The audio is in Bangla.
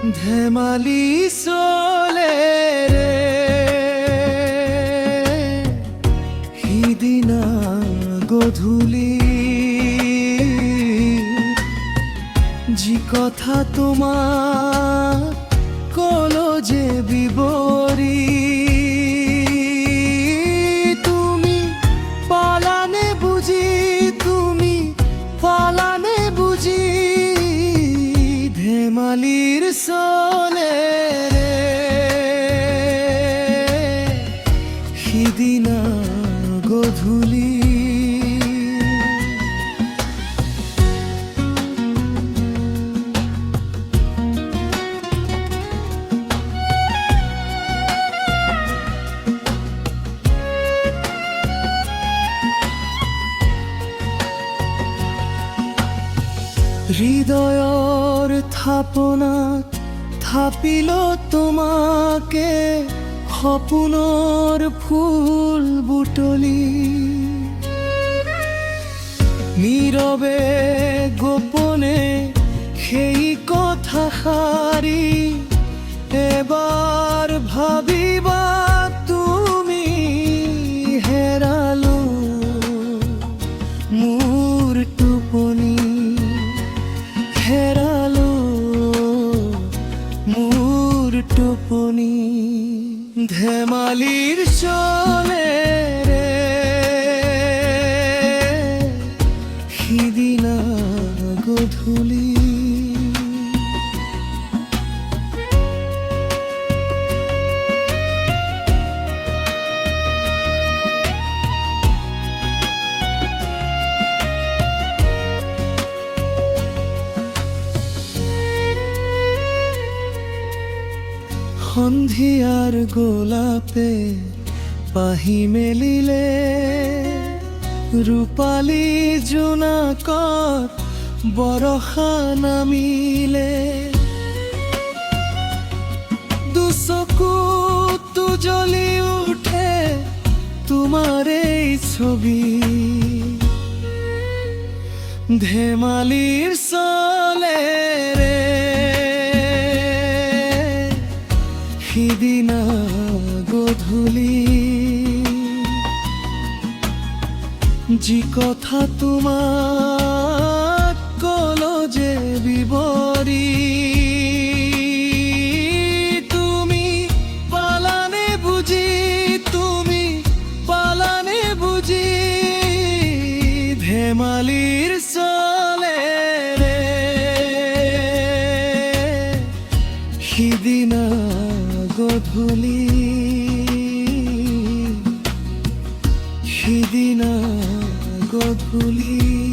ধেমালি চলে রে সিদিনা গধূলি যি কথা তোমার কলো যে বিবরি তুমি পালানে বুঝি তুমি পালানে বুঝি ধেমালির চলে রে সিদিনা গধূলি হৃদয়ৰ থাপনাত থাপিল তোমাকে সপোনৰ ফুল বুটলি নীৰৱে গোপনে সেই কথা সাৰি এবাৰ ভাবিবা তুমি হেৰালো মোৰ টোপনি হেরালো মোর টোপনি ধেমালির চলে রে সিদিনা গধূলি সন্ধিয়াৰ গোলাপে পাহি মেলিলে ৰূপালী জোনাকত বৰষা নামিলে দুচকুত জ্বলি উঠে তোমাৰ এই ছবি ধেমালিৰ চলে ৰে সিদিনা গধূলি যি কথা তোমাক কলো যে বিবৰি তুমি পালানে বুঝি তুমি পালানে বুঝি ধেমালিৰ চলে ৰে সিদিনা গধূলি সিদিনা গধূলি।